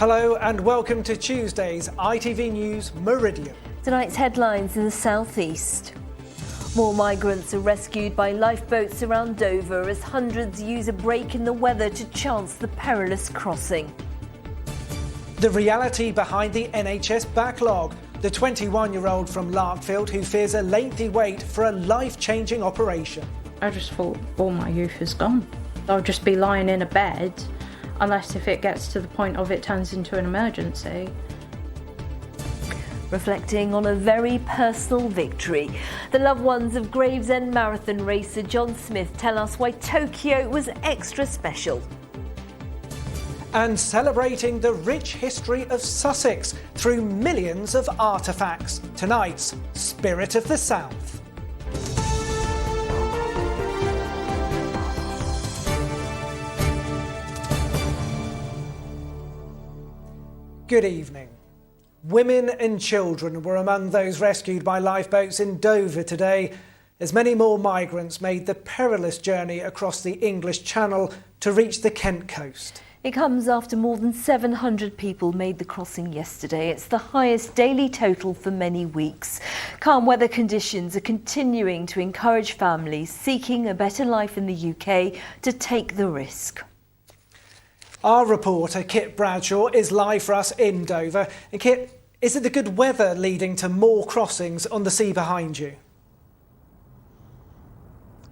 Hello and welcome to Tuesday's ITV News Meridian. Tonight's headlines in the southeast. More migrants are rescued by lifeboats around Dover as hundreds use a break in the weather to chance the perilous crossing. The reality behind the NHS backlog. The 21-year-old from Larkfield who fears a lengthy wait for a life-changing operation. I just thought all my youth is gone. I'll just be lying in a bed unless if it gets to the point of it turns into an emergency. Reflecting on a very personal victory, the loved ones of Gravesend marathon racer John Smith tell us why Tokyo was extra special. And celebrating the rich history of Sussex through millions of artefacts. Tonight's Spirit of the South. Good evening. Women and children were among those rescued by lifeboats in Dover today, as many more migrants made the perilous journey across the English Channel to reach the Kent coast. It comes after more than 700 people made the crossing yesterday. It's the highest daily total for many weeks. Calm weather conditions are continuing to encourage families seeking a better life in the UK to take the risk. Our reporter Kit Bradshaw is live for us in Dover. And Kit, is it the good weather leading to more crossings on the sea behind you?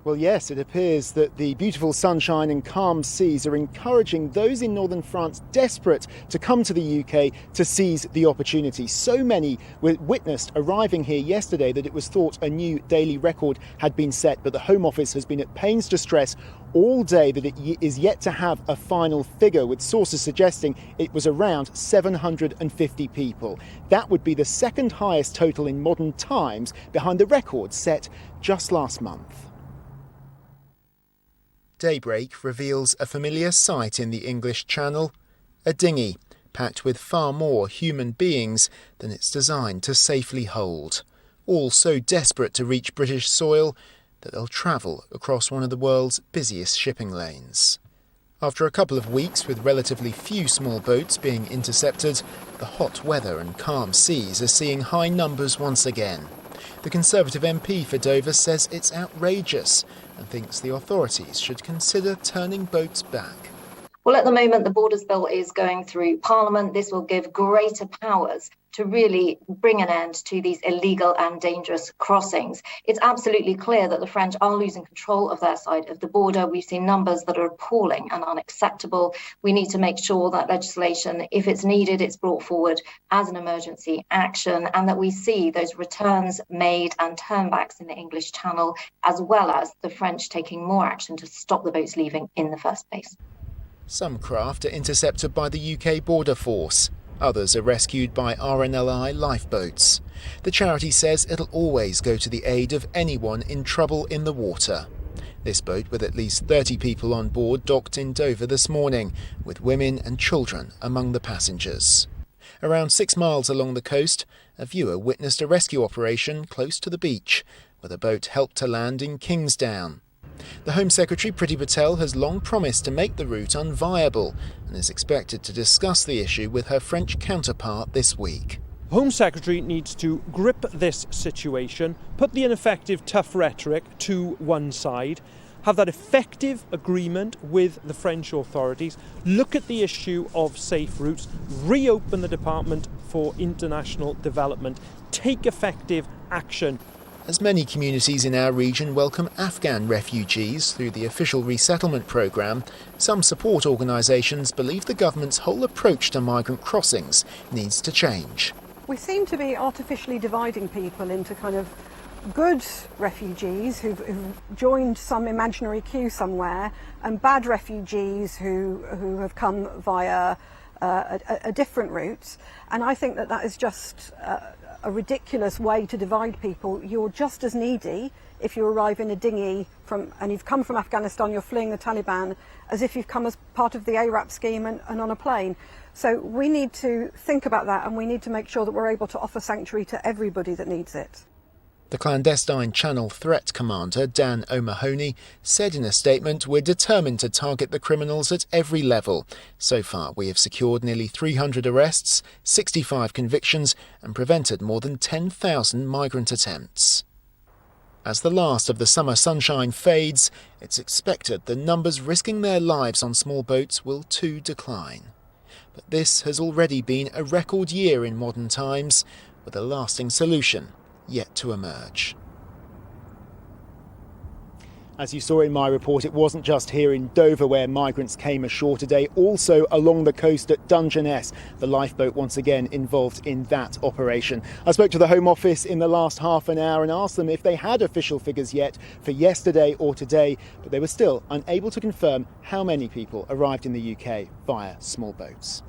Well, yes, it appears that the beautiful sunshine and calm seas are encouraging those in northern France desperate to come to the UK to seize the opportunity. So many were witnessed arriving here yesterday that it was thought a new daily record had been set, but the Home Office has been at pains to stress all day that it is yet to have a final figure, with sources suggesting it was around 750 people. That would be the second highest total in modern times, behind the record set just last month. Daybreak reveals a familiar sight in the English Channel, a dinghy packed with far more human beings than it's designed to safely hold, all so desperate to reach British soil that they'll travel across one of the world's busiest shipping lanes. After a couple of weeks with relatively few small boats being intercepted, the hot weather and calm seas are seeing high numbers once again. The Conservative MP for Dover says it's outrageous and thinks the authorities should consider turning boats back. Well, at the moment, the Borders Bill is going through Parliament. This will give greater powers to really bring an end to these illegal and dangerous crossings. It's absolutely clear that the French are losing control of their side of the border. We've seen numbers that are appalling and unacceptable. We need to make sure that legislation, if it's needed, it's brought forward as an emergency action, and that we see those returns made and turnbacks in the English Channel, as well as the French taking more action to stop the boats leaving in the first place. Some craft are intercepted by the UK Border Force. Others are rescued by RNLI lifeboats. The charity says it'll always go to the aid of anyone in trouble in the water. This boat, with at least 30 people on board, docked in Dover this morning, with women and children among the passengers. Around 6 miles along the coast, a viewer witnessed a rescue operation close to the beach, where the boat helped to land in Kingsdown. The Home Secretary, Priti Patel, has long promised to make the route unviable and is expected to discuss the issue with her French counterpart this week. Home Secretary needs to grip this situation, put the ineffective tough rhetoric to one side, have that effective agreement with the French authorities, look at the issue of safe routes, reopen the Department for International Development, take effective action. As many communities in our region welcome Afghan refugees through the official resettlement programme, some support organisations believe the government's whole approach to migrant crossings needs to change. We seem to be artificially dividing people into kind of good refugees who've joined some imaginary queue somewhere, and bad refugees who have come via a different route. And I think that is just a ridiculous way to divide people. You're just as needy if you arrive in a dinghy and you've come from Afghanistan, you're fleeing the Taliban, as if you've come as part of the ARAP scheme and on a plane. So we need to think about that, and we need to make sure that we're able to offer sanctuary to everybody that needs it. The clandestine Channel Threat Commander, Dan O'Mahony, said in a statement, "We're determined to target the criminals at every level. So far, we have secured nearly 300 arrests, 65 convictions and prevented more than 10,000 migrant attempts." As the last of the summer sunshine fades, it's expected the numbers risking their lives on small boats will too decline. But this has already been a record year in modern times, with a lasting solution yet to emerge. As you saw in my report, it wasn't just here in Dover where migrants came ashore today, also along the coast at Dungeness. The lifeboat once again involved in that operation. I spoke to the Home Office in the last half an hour and asked them if they had official figures yet for yesterday or today, but they were still unable to confirm how many people arrived in the UK via small boats.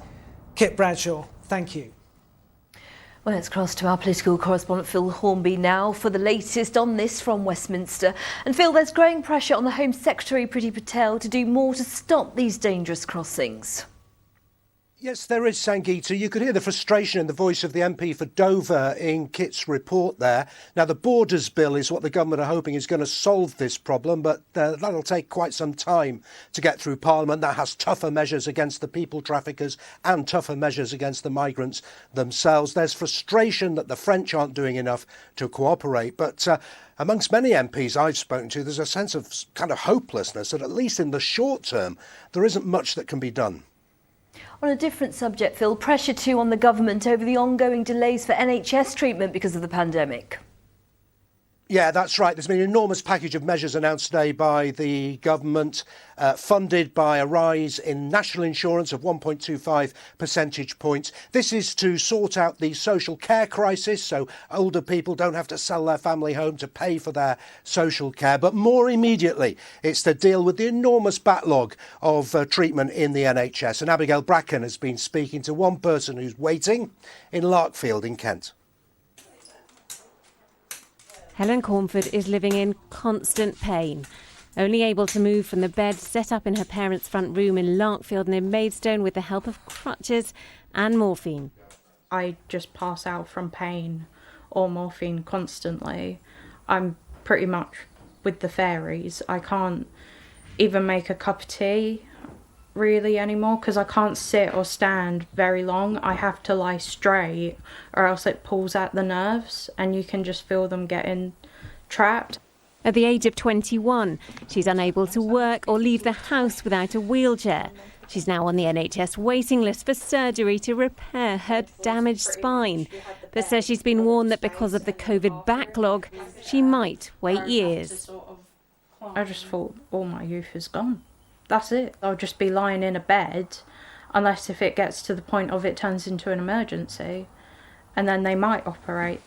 Kit Bradshaw, thank you. Well, let's cross to our political correspondent Phil Hornby now for the latest on this from Westminster. And Phil, there's growing pressure on the Home Secretary Priti Patel to do more to stop these dangerous crossings. Yes, there is, Sangeeta. You could hear the frustration in the voice of the MP for Dover in Kit's report there. Now, the Borders Bill is what the government are hoping is going to solve this problem, but that'll take quite some time to get through Parliament. That has tougher measures against the people traffickers and tougher measures against the migrants themselves. There's frustration that the French aren't doing enough to cooperate, but amongst many MPs I've spoken to, there's a sense of kind of hopelessness that at least in the short term, there isn't much that can be done. On a different subject, Phil, pressure too on the government over the ongoing delays for NHS treatment because of the pandemic. Yeah, that's right. There's been an enormous package of measures announced today by the government, funded by a rise in national insurance of 1.25 percentage points. This is to sort out the social care crisis, so older people don't have to sell their family home to pay for their social care. But more immediately, it's to deal with the enormous backlog of treatment in the NHS. And Abigail Bracken has been speaking to one person who's waiting in Larkfield in Kent. Helen Cornford is living in constant pain, only able to move from the bed set up in her parents' front room in Larkfield near Maidstone with the help of crutches and morphine. I just pass out from pain or morphine constantly. I'm pretty much with the fairies. I can't even make a cup of tea really anymore because I can't sit or stand very long. I have to lie straight or else it pulls at the nerves and you can just feel them getting trapped. At the age of 21, she's unable to work or leave the house without a wheelchair. She's now on the NHS waiting list for surgery to repair her damaged spine, but says she's been warned that because of the COVID backlog, she might wait years. I just thought all my youth is gone. That's it. I'll just be lying in a bed unless if it gets to the point of it turns into an emergency and then they might operate.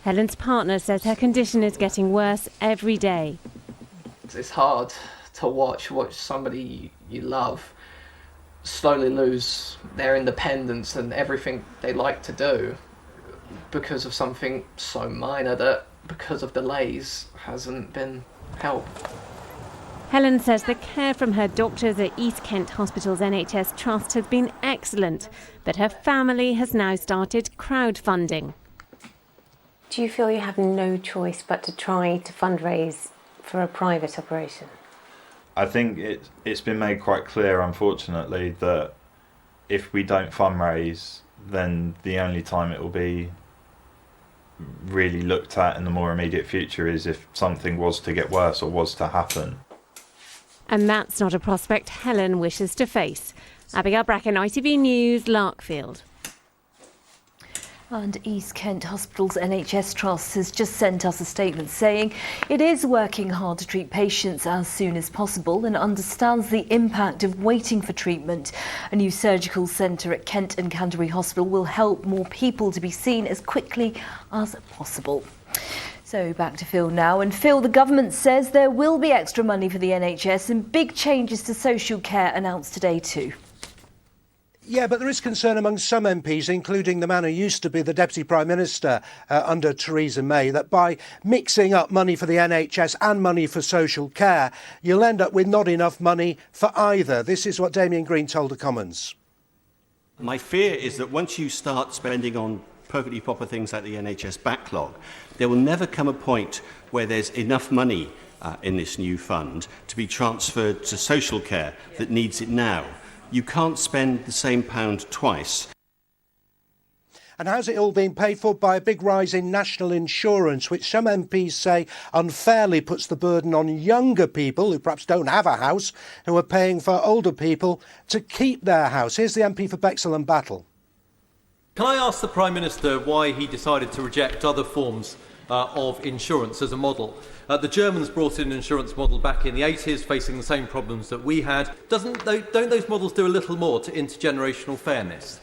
Helen's partner says her condition is getting worse every day. It's hard to watch somebody you love slowly lose their independence and everything they like to do because of something so minor that, because of delays, hasn't been helped. Helen says the care from her doctors at East Kent Hospital's NHS Trust has been excellent, but her family has now started crowdfunding. Do you feel you have no choice but to try to fundraise for a private operation? I think it's been made quite clear, unfortunately, that if we don't fundraise, then the only time it will be really looked at in the more immediate future is if something was to get worse or was to happen. And that's not a prospect Helen wishes to face. Abigail Bracken, ITV News, Larkfield. And East Kent Hospital's NHS Trust has just sent us a statement saying it is working hard to treat patients as soon as possible and understands the impact of waiting for treatment. A new surgical centre at Kent and Canterbury Hospital will help more people to be seen as quickly as possible. So back to Phil now. And Phil, the government says there will be extra money for the NHS and big changes to social care announced today too. Yeah, but there is concern among some MPs, including the man who used to be the Deputy Prime Minister under Theresa May, that by mixing up money for the NHS and money for social care, you'll end up with not enough money for either. This is what Damien Green told the Commons. My fear is that once you start spending on perfectly proper things like the NHS backlog, there will never come a point where there's enough money in this new fund to be transferred to social care that needs it now. You can't spend the same pound twice. And how's it all being paid for? By a big rise in national insurance, which some MPs say unfairly puts the burden on younger people who perhaps don't have a house, who are paying for older people to keep their house. Here's the MP for Bexhill and Battle. Can I ask the Prime Minister why he decided to reject other forms of insurance as a model? The Germans brought in an insurance model back in the 80s, facing the same problems that we had. Don't those models do a little more to intergenerational fairness?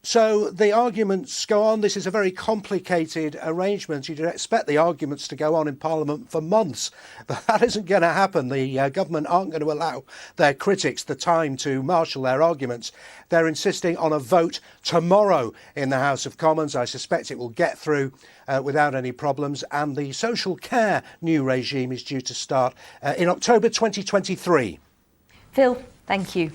So the arguments go on. This is a very complicated arrangement. You'd expect the arguments to go on in Parliament for months, but that isn't going to happen. The government aren't going to allow their critics the time to marshal their arguments. They're insisting on a vote tomorrow in the House of Commons. I suspect it will get through without any problems, and the social care new regime is due to start in October 2023. Phil, thank you.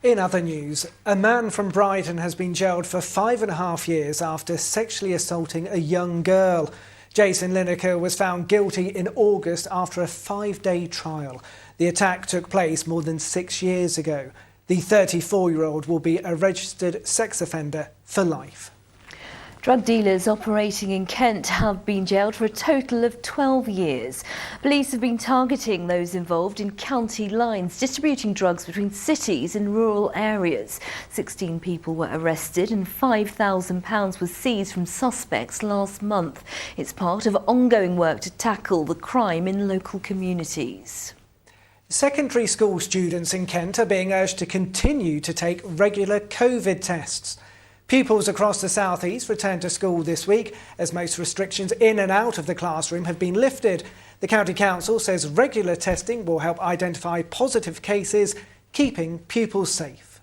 In other news, a man from Brighton has been jailed for 5.5 years after sexually assaulting a young girl. Jason Lineker was found guilty in August after a 5-day trial. The attack took place more than 6 years ago. The 34-year-old will be a registered sex offender for life. Drug dealers operating in Kent have been jailed for a total of 12 years. Police have been targeting those involved in county lines, distributing drugs between cities and rural areas. 16 people were arrested and £5,000 was seized from suspects last month. It's part of ongoing work to tackle the crime in local communities. Secondary school students in Kent are being urged to continue to take regular COVID tests. Pupils across the South East return to school this week as most restrictions in and out of the classroom have been lifted. The County Council says regular testing will help identify positive cases, keeping pupils safe.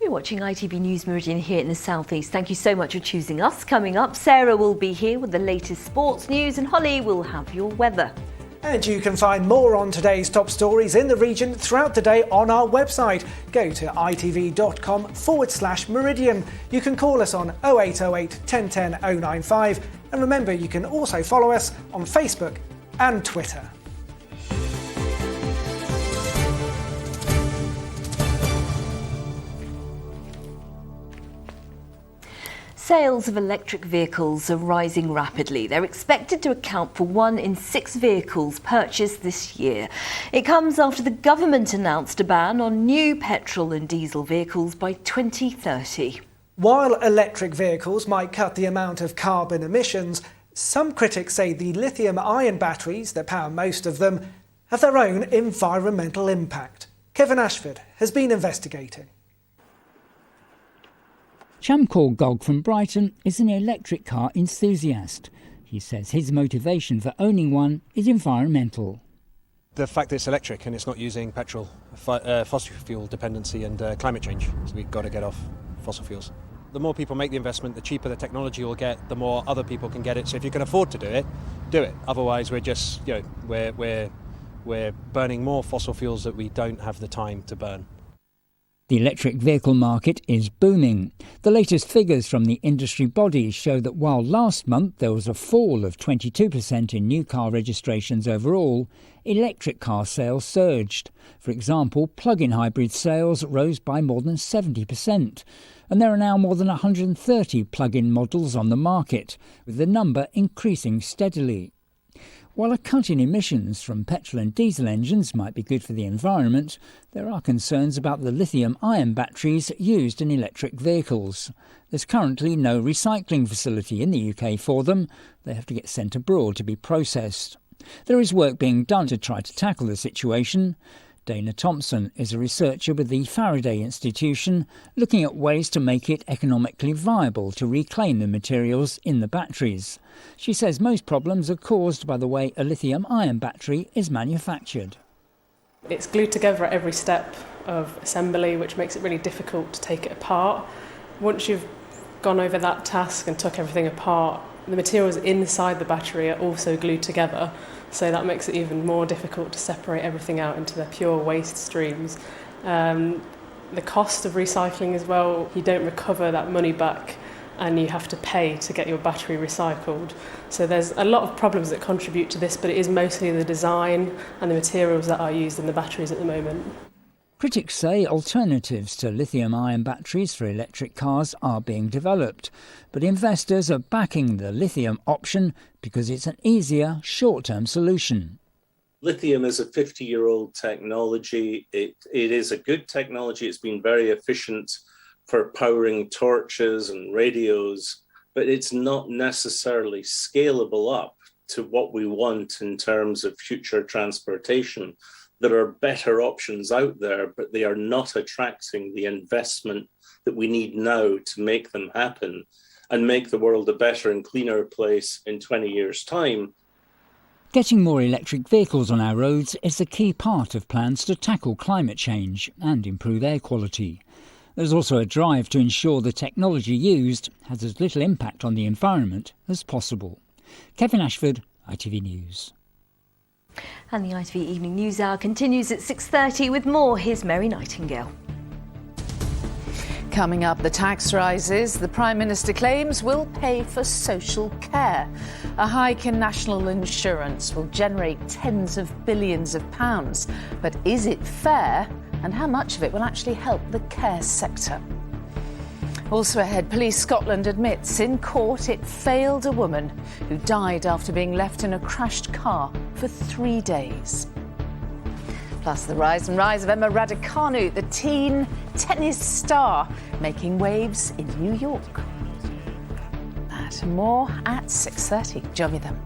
You're watching ITV News Meridian here in the South East. Thank you so much for choosing us. Coming up, Sarah will be here with the latest sports news and Holly will have your weather. And you can find more on today's top stories in the region throughout the day on our website. Go to itv.com/Meridian. You can call us on 0808 1010 095. And remember, you can also follow us on Facebook and Twitter. Sales of electric vehicles are rising rapidly. They're expected to account for 1 in 6 vehicles purchased this year. It comes after the government announced a ban on new petrol and diesel vehicles by 2030. While electric vehicles might cut the amount of carbon emissions, some critics say the lithium-ion batteries that power most of them have their own environmental impact. Kevin Ashford has been investigating. Chamcor Gog from Brighton is an electric car enthusiast. He says his motivation for owning one is environmental. The fact that it's electric and it's not using petrol, fossil fuel dependency and climate change. So we've got to get off fossil fuels. The more people make the investment, the cheaper the technology will get, the more other people can get it. So if you can afford to do it, do it. Otherwise we're just, we're burning more fossil fuels that we don't have the time to burn. The electric vehicle market is booming. The latest figures from the industry bodies show that while last month there was a fall of 22% in new car registrations overall, electric car sales surged. For example, plug-in hybrid sales rose by more than 70%. And there are now more than 130 plug-in models on the market, with the number increasing steadily. While a cut in emissions from petrol and diesel engines might be good for the environment, there are concerns about the lithium-ion batteries used in electric vehicles. There's currently no recycling facility in the UK for them. They have to get sent abroad to be processed. There is work being done to try to tackle the situation. Dana Thompson is a researcher with the Faraday Institution, looking at ways to make it economically viable to reclaim the materials in the batteries. She says most problems are caused by the way a lithium-ion battery is manufactured. It's glued together at every step of assembly, which makes it really difficult to take it apart. Once you've gone over that task and took everything apart, the materials inside the battery are also glued together. So that makes it even more difficult to separate everything out into their pure waste streams. The cost of recycling as well, you don't recover that money back and you have to pay to get your battery recycled. So there's a lot of problems that contribute to this, but it is mostly the design and the materials that are used in the batteries at the moment. Critics say alternatives to lithium-ion batteries for electric cars are being developed, but investors are backing the lithium option because it's an easier, short-term solution. Lithium is a 50-year-old technology. It is a good technology. It's been very efficient for powering torches and radios, but it's not necessarily scalable up to what we want in terms of future transportation. There are better options out there, but they are not attracting the investment that we need now to make them happen and make the world a better and cleaner place in 20 years' time. Getting more electric vehicles on our roads is a key part of plans to tackle climate change and improve air quality. There's also a drive to ensure the technology used has as little impact on the environment as possible. Kevin Ashford, ITV News. And the ITV Evening News Hour continues at 6:30 with more. Here's Mary Nightingale. Coming up, the tax rises the Prime Minister claims will pay for social care. A hike in national insurance will generate tens of billions of pounds. But is it fair? And how much of it will actually help the care sector? Also ahead, Police Scotland admits in court it failed a woman who died after being left in a crashed car for 3 days. Plus the rise of Emma Raducanu, the teen tennis star, making waves in New York. That and more at 6:30. Join me then.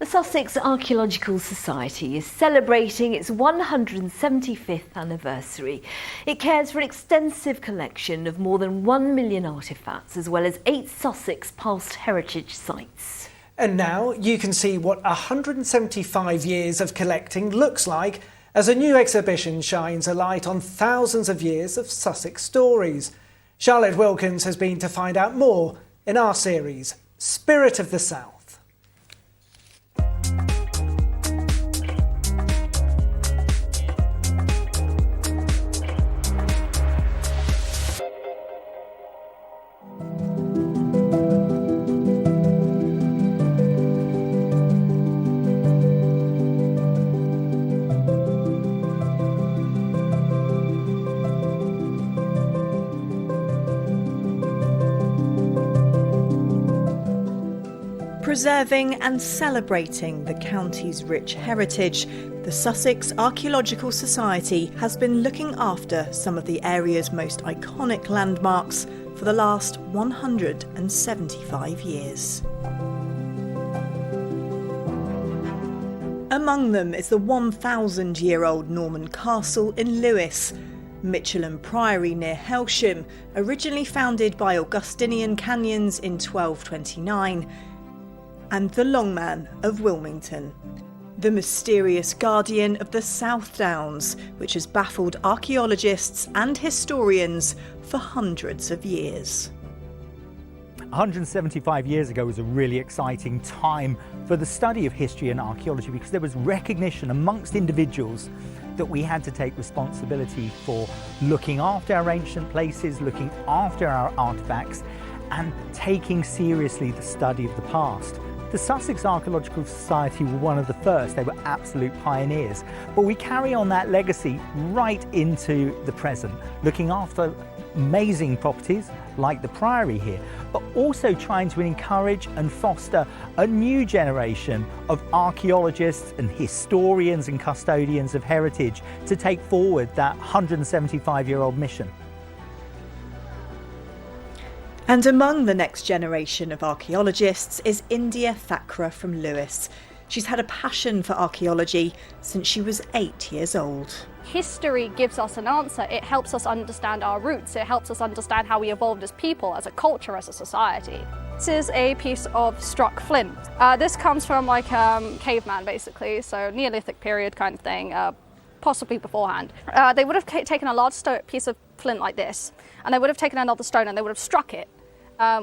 The Sussex Archaeological Society is celebrating its 175th anniversary. It cares for an extensive collection of more than 1 million artefacts, as well as 8 Sussex past heritage sites. And now you can see what 175 years of collecting looks like as a new exhibition shines a light on thousands of years of Sussex stories. Charlotte Wilkins has been to find out more in our series, Spirit of the South. Preserving and celebrating the county's rich heritage, the Sussex Archaeological Society has been looking after some of the area's most iconic landmarks for the last 175 years. Among them is the 1,000-year-old Norman castle in Lewes, Mitchelham Priory near Helsham, originally founded by Augustinian canyons in 1229, and the Longman of Wilmington, the mysterious guardian of the South Downs, which has baffled archaeologists and historians for hundreds of years. 175 years ago was a really exciting time for the study of history and archaeology because there was recognition amongst individuals that we had to take responsibility for looking after our ancient places, looking after our artefacts, and taking seriously the study of the past. The Sussex Archaeological Society were one of the first. They were absolute pioneers. But we carry on that legacy right into the present, looking after amazing properties like the Priory here, but also trying to encourage and foster a new generation of archaeologists and historians and custodians of heritage to take forward that 175-year-old mission. And among the next generation of archaeologists is India Thakra from Lewes. She's had a passion for archaeology since she was 8 years old. History gives us an answer. It helps us understand our roots. It helps us understand how we evolved as people, as a culture, as a society. This is a piece of struck flint. This comes from like caveman, basically, so Neolithic period kind of thing, possibly beforehand. They would have taken a large piece of flint like this, and they would have taken another stone and they would have struck it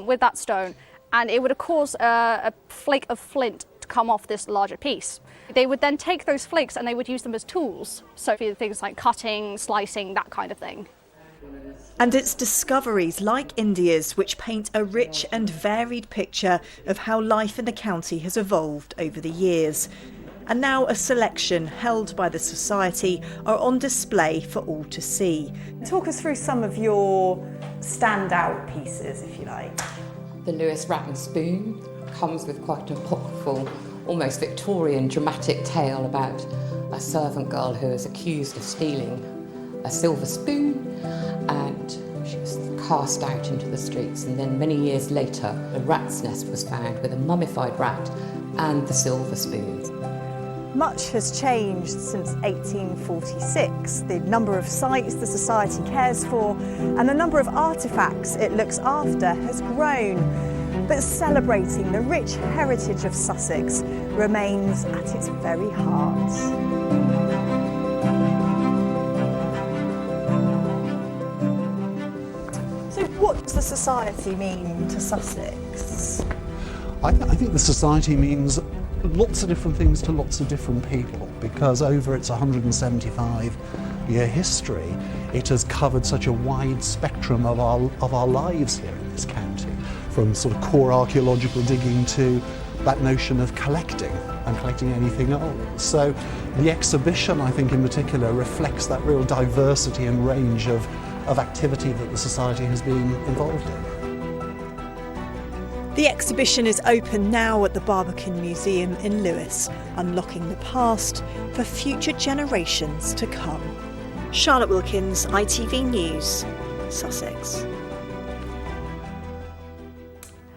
with that stone, and it would have caused a flake of flint to come off this larger piece. They would then take those flakes and they would use them as tools, so for things like cutting, slicing, that kind of thing. And it's discoveries like India's which paint a rich and varied picture of how life in the county has evolved over the years. And now a selection held by the Society are on display for all to see. Talk us through some of your standout pieces, if you like. The Lewis rat and spoon comes with quite an apocryphal, almost Victorian dramatic tale about a servant girl who is accused of stealing a silver spoon, and she was cast out into the streets, and then many years later a rat's nest was found with a mummified rat and the silver spoon. Much has changed since 1846. The number of sites the Society cares for and the number of artefacts it looks after has grown. But celebrating the rich heritage of Sussex remains at its very heart. So what does the Society mean to Sussex? I think the Society means lots of different things to lots of different people, because over its 175-year history it has covered such a wide spectrum of our lives here in this county, from sort of core archaeological digging to that notion of collecting and collecting anything old. So the exhibition, I think in particular, reflects that real diversity and range of activity that the Society has been involved in. The exhibition is open now at the Barbican Museum in Lewes, unlocking the past for future generations to come. Charlotte Wilkins, ITV News, Sussex.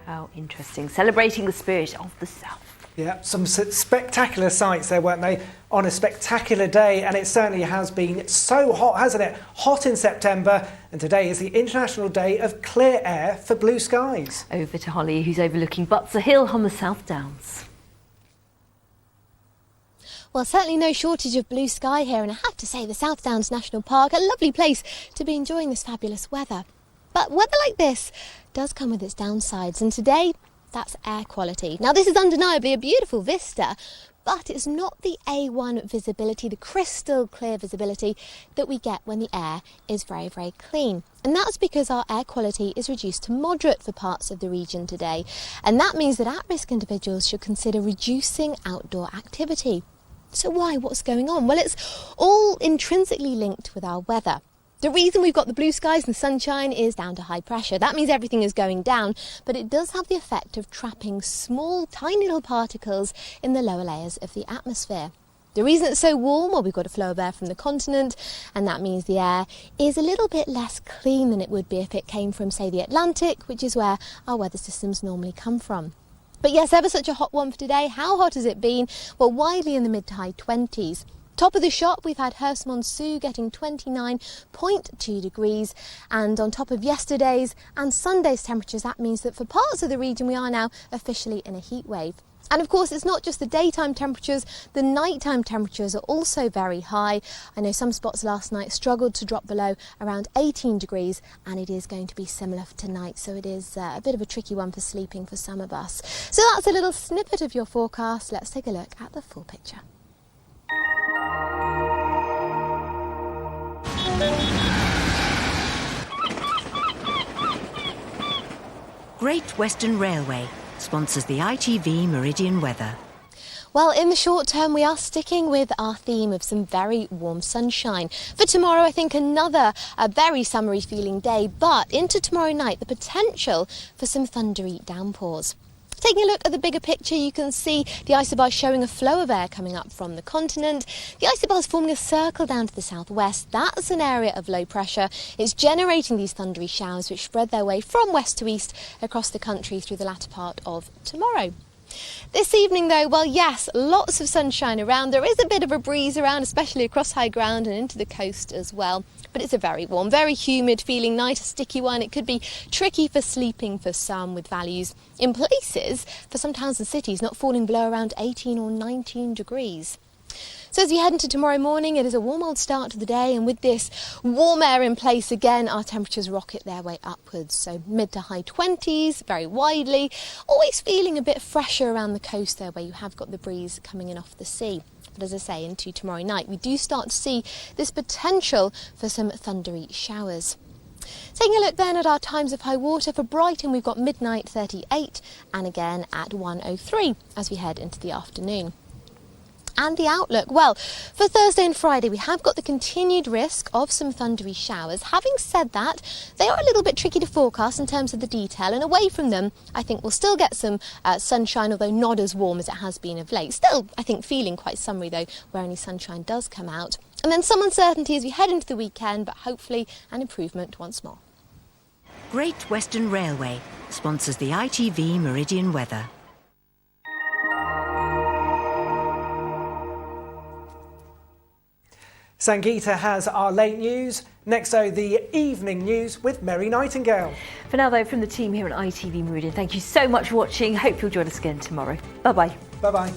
How interesting. Celebrating the spirit of the South. Yeah, some spectacular sights there, weren't they, on a spectacular day, and it certainly has been so hot, hasn't it? Hot in September, and today is the International Day of Clear Air for Blue Skies. Over to Holly, who's overlooking Butser Hill on the South Downs. Well, certainly no shortage of blue sky here, and I have to say the South Downs National Park, a lovely place to be enjoying this fabulous weather. But weather like this does come with its downsides, and today that's air quality. Now, this is undeniably a beautiful vista, but it's not the A1 visibility, the crystal clear visibility that we get when the air is very, very clean. And that's because our air quality is reduced to moderate for parts of the region today. And that means that at-risk individuals should consider reducing outdoor activity. So why? What's going on? Well, it's all intrinsically linked with our weather. The reason we've got the blue skies and the sunshine is down to high pressure. That means everything is going down, but it does have the effect of trapping small, tiny little particles in the lower layers of the atmosphere. The reason it's so warm, well, we've got a flow of air from the continent, and that means the air is a little bit less clean than it would be if it came from, say, the Atlantic, which is where our weather systems normally come from. But yes, ever such a hot one for today. How hot has it been? Well, widely in the mid to high 20s. Top of the shop, we've had Hurst-Monceau getting 29.2 degrees, and on top of yesterday's and Sunday's temperatures, that means that for parts of the region we are now officially in a heat wave. And of course, it's not just the daytime temperatures, the nighttime temperatures are also very high. I know some spots last night struggled to drop below around 18 degrees, and it is going to be similar for tonight, so it is a bit of a tricky one for sleeping for some of us. So that's a little snippet of your forecast. Let's take a look at the full picture. Great Western Railway sponsors the ITV Meridian weather. Well, in the short term, we are sticking with our theme of some very warm sunshine. For tomorrow, I think a very summery feeling day, but into tomorrow night, the potential for some thundery downpours. Taking a look at the bigger picture, you can see the isobar showing a flow of air coming up from the continent. The isobar is forming a circle down to the southwest. That's an area of low pressure. It's generating these thundery showers which spread their way from west to east across the country through the latter part of tomorrow. This evening though, well yes, lots of sunshine around. There is a bit of a breeze around, especially across high ground and into the coast as well. But it's a very warm, very humid, feeling nice, a sticky one. It could be tricky for sleeping for some, with values in places for some towns and cities not falling below around 18 or 19 degrees. So as we head into tomorrow morning, it is a warm old start to the day, and with this warm air in place again, our temperatures rocket their way upwards. So mid to high 20s, very widely, always feeling a bit fresher around the coast there where you have got the breeze coming in off the sea. But as I say, into tomorrow night, we do start to see this potential for some thundery showers. Taking a look then at our times of high water for Brighton, we've got midnight 38 and again at 1:03 as we head into the afternoon. And the outlook, well, for Thursday and Friday we have got the continued risk of some thundery showers. Having said that, they are a little bit tricky to forecast in terms of the detail, and away from them I think we'll still get some sunshine, although not as warm as it has been of late. Still, I think, feeling quite summery though where any sunshine does come out. And then some uncertainty as we head into the weekend, but hopefully an improvement once more. Great Western Railway sponsors the ITV Meridian weather. Sangeeta has our late news. Next, though, the evening news with Mary Nightingale. For now, though, from the team here at ITV Meridian, thank you so much for watching. Hope you'll join us again tomorrow. Bye-bye. Bye-bye.